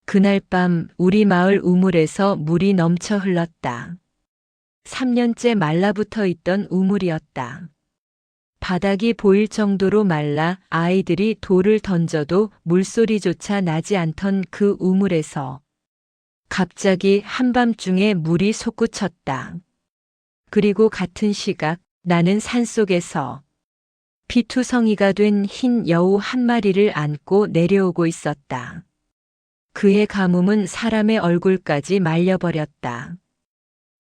그날 밤 우리 마을 우물에서 물이 넘쳐 흘렀다. 3년째 말라붙어 있던 우물이었다. 바닥이 보일 정도로 말라 아이들이 돌을 던져도 물소리조차 나지 않던 그 우물에서 갑자기 한밤중에 물이 솟구쳤다. 그리고 같은 시각 나는 산속에서 피투성이가 된 흰 여우 한 마리를 안고 내려오고 있었다. 그의 가뭄은 사람의 얼굴까지 말려버렸다.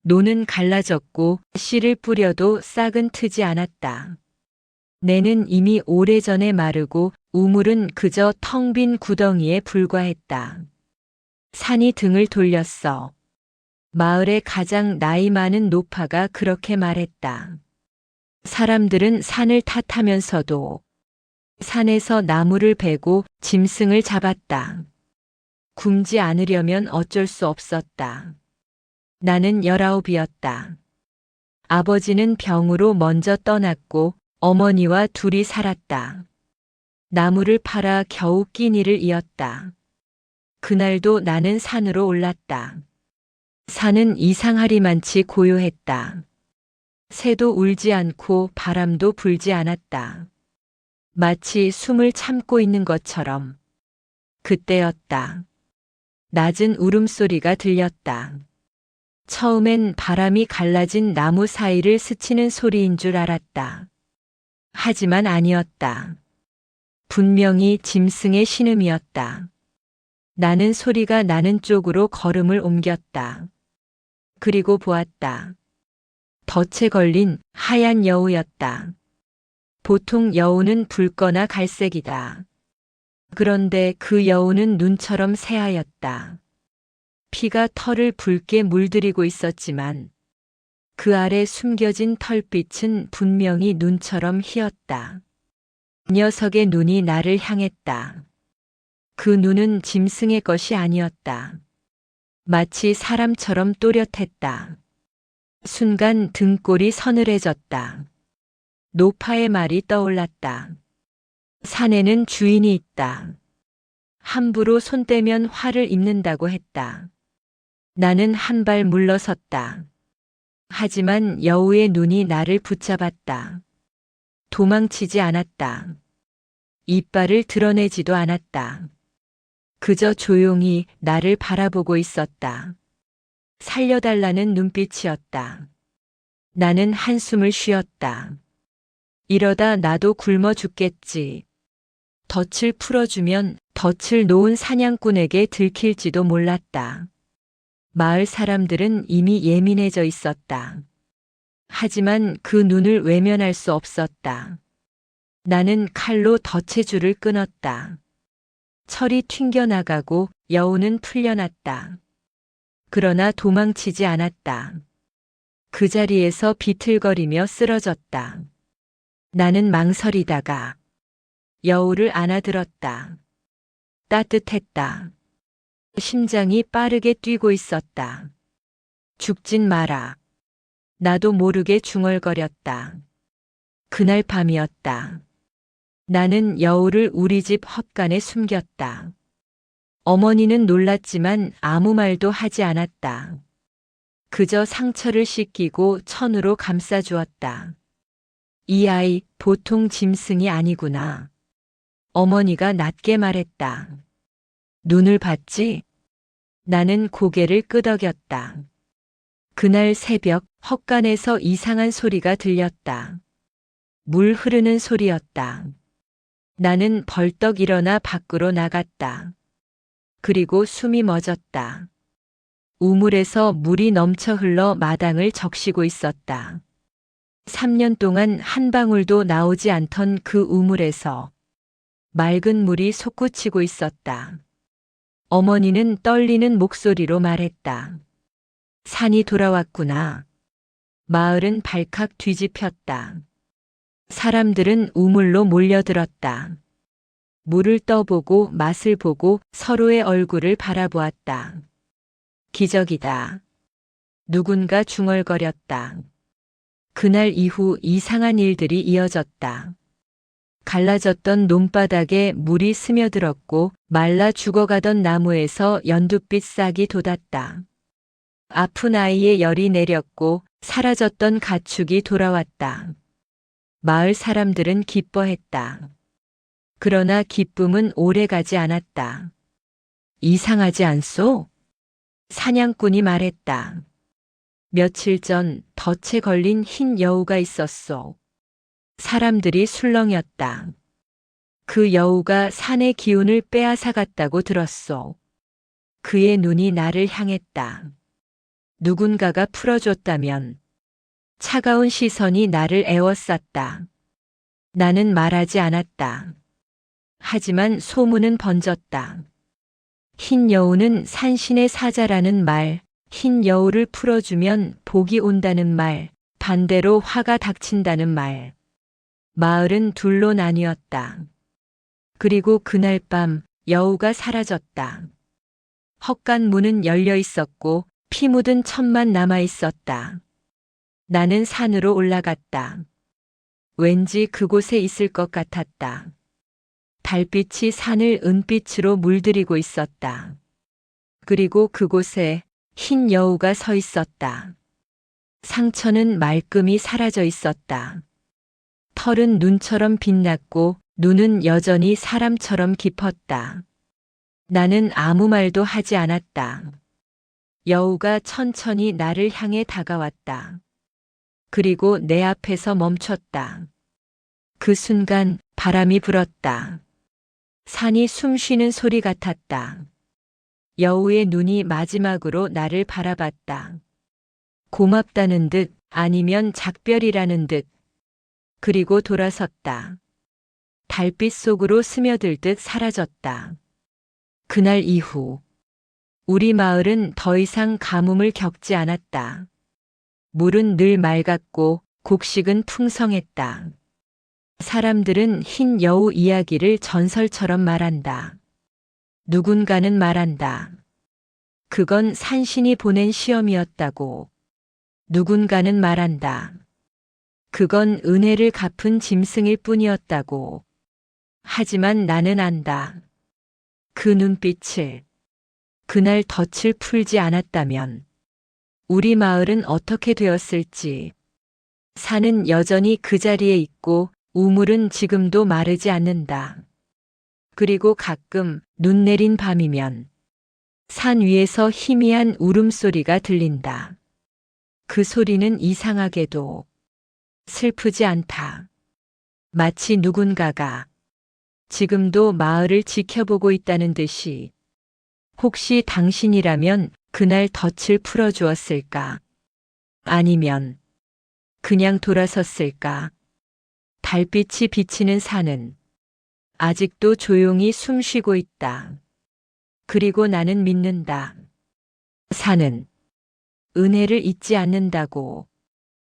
노는 갈라졌고 씨를 뿌려도 싹은 트지 않았다. 내는 이미 오래전에 마르고 우물은 그저 텅 빈 구덩이에 불과했다. 산이 등을 돌렸어. 마을의 가장 나이 많은 노파가 그렇게 말했다. 사람들은 산을 탓하면서도 산에서 나무를 베고 짐승을 잡았다. 굶지 않으려면 어쩔 수 없었다. 나는 19이었다. 아버지는 병으로 먼저 떠났고 어머니와 둘이 살았다. 나무를 팔아 겨우 끼니를 이었다. 그날도 나는 산으로 올랐다. 산은 이상하리만치 고요했다. 새도 울지 않고 바람도 불지 않았다. 마치 숨을 참고 있는 것처럼. 그때였다. 낮은 울음소리가 들렸다. 처음엔 바람이 갈라진 나무 사이를 스치는 소리인 줄 알았다. 하지만 아니었다. 분명히 짐승의 신음이었다. 나는 소리가 나는 쪽으로 걸음을 옮겼다. 그리고 보았다. 덫에 걸린 하얀 여우였다. 보통 여우는 붉거나 갈색이다. 그런데 그 여우는 눈처럼 새하였다. 피가 털을 붉게 물들이고 있었지만 그 아래 숨겨진 털빛은 분명히 눈처럼 희었다. 녀석의 눈이 나를 향했다. 그 눈은 짐승의 것이 아니었다. 마치 사람처럼 또렷했다. 순간 등골이 서늘해졌다. 노파의 말이 떠올랐다. 산에는 주인이 있다. 함부로 손대면 화를 입는다고 했다. 나는 한 발 물러섰다. 하지만 여우의 눈이 나를 붙잡았다. 도망치지 않았다. 이빨을 드러내지도 않았다. 그저 조용히 나를 바라보고 있었다. 살려달라는 눈빛이었다. 나는 한숨을 쉬었다. 이러다 나도 굶어 죽겠지. 덫을 풀어주면 덫을 놓은 사냥꾼에게 들킬지도 몰랐다. 마을 사람들은 이미 예민해져 있었다. 하지만 그 눈을 외면할 수 없었다. 나는 칼로 덫의 줄을 끊었다. 철이 튕겨나가고 여우는 풀려났다. 그러나 도망치지 않았다. 그 자리에서 비틀거리며 쓰러졌다. 나는 망설이다가 여우를 안아들었다. 따뜻했다. 심장이 빠르게 뛰고 있었다. 죽진 마라. 나도 모르게 중얼거렸다. 그날 밤이었다. 나는 여우를 우리 집 헛간에 숨겼다. 어머니는 놀랐지만 아무 말도 하지 않았다. 그저 상처를 씻기고 천으로 감싸주었다. 이 아이 보통 짐승이 아니구나. 어머니가 낮게 말했다. 눈을 봤지? 나는 고개를 끄덕였다. 그날 새벽 헛간에서 이상한 소리가 들렸다. 물 흐르는 소리였다. 나는 벌떡 일어나 밖으로 나갔다. 그리고 숨이 멎었다. 우물에서 물이 넘쳐 흘러 마당을 적시고 있었다. 3년 동안 한 방울도 나오지 않던 그 우물에서 맑은 물이 솟구치고 있었다. 어머니는 떨리는 목소리로 말했다. 산이 돌아왔구나. 마을은 발칵 뒤집혔다. 사람들은 우물로 몰려들었다. 물을 떠보고 맛을 보고 서로의 얼굴을 바라보았다. 기적이다. 누군가 중얼거렸다. 그날 이후 이상한 일들이 이어졌다. 갈라졌던 논바닥에 물이 스며들었고 말라 죽어가던 나무에서 연두빛 싹이 돋았다. 아픈 아이의 열이 내렸고 사라졌던 가축이 돌아왔다. 마을 사람들은 기뻐했다. 그러나 기쁨은 오래가지 않았다. 이상하지 않소? 사냥꾼이 말했다. 며칠 전 덫에 걸린 흰 여우가 있었소. 사람들이 술렁였다. 그 여우가 산의 기운을 빼앗아갔다고 들었소. 그의 눈이 나를 향했다. 누군가가 풀어줬다면 차가운 시선이 나를 에워쌌다. 나는 말하지 않았다. 하지만 소문은 번졌다. 흰 여우는 산신의 사자라는 말, 흰 여우를 풀어주면 복이 온다는 말, 반대로 화가 닥친다는 말. 마을은 둘로 나뉘었다. 그리고 그날 밤 여우가 사라졌다. 헛간 문은 열려 있었고 피 묻은 천만 남아 있었다. 나는 산으로 올라갔다. 왠지 그곳에 있을 것 같았다. 달빛이 산을 은빛으로 물들이고 있었다. 그리고 그곳에 흰 여우가 서 있었다. 상처는 말끔히 사라져 있었다. 털은 눈처럼 빛났고 눈은 여전히 사람처럼 깊었다. 나는 아무 말도 하지 않았다. 여우가 천천히 나를 향해 다가왔다. 그리고 내 앞에서 멈췄다. 그 순간 바람이 불었다. 산이 숨 쉬는 소리 같았다. 여우의 눈이 마지막으로 나를 바라봤다. 고맙다는 듯 아니면 작별이라는 듯. 그리고 돌아섰다. 달빛 속으로 스며들듯 사라졌다. 그날 이후 우리 마을은 더 이상 가뭄을 겪지 않았다. 물은 늘 맑았고 곡식은 풍성했다. 사람들은 흰 여우 이야기를 전설처럼 말한다. 누군가는 말한다. 그건 산신이 보낸 시험이었다고. 누군가는 말한다. 그건 은혜를 갚은 짐승일 뿐이었다고. 하지만 나는 안다. 그 눈빛을, 그날 덫을 풀지 않았다면 우리 마을은 어떻게 되었을지. 산은 여전히 그 자리에 있고 우물은 지금도 마르지 않는다. 그리고 가끔 눈 내린 밤이면 산 위에서 희미한 울음소리가 들린다. 그 소리는 이상하게도 슬프지 않다. 마치 누군가가 지금도 마을을 지켜보고 있다는 듯이. 혹시 당신이라면 그날 덫을 풀어주었을까? 아니면 그냥 돌아섰을까? 달빛이 비치는 산은 아직도 조용히 숨쉬고 있다. 그리고 나는 믿는다. 산은 은혜를 잊지 않는다고.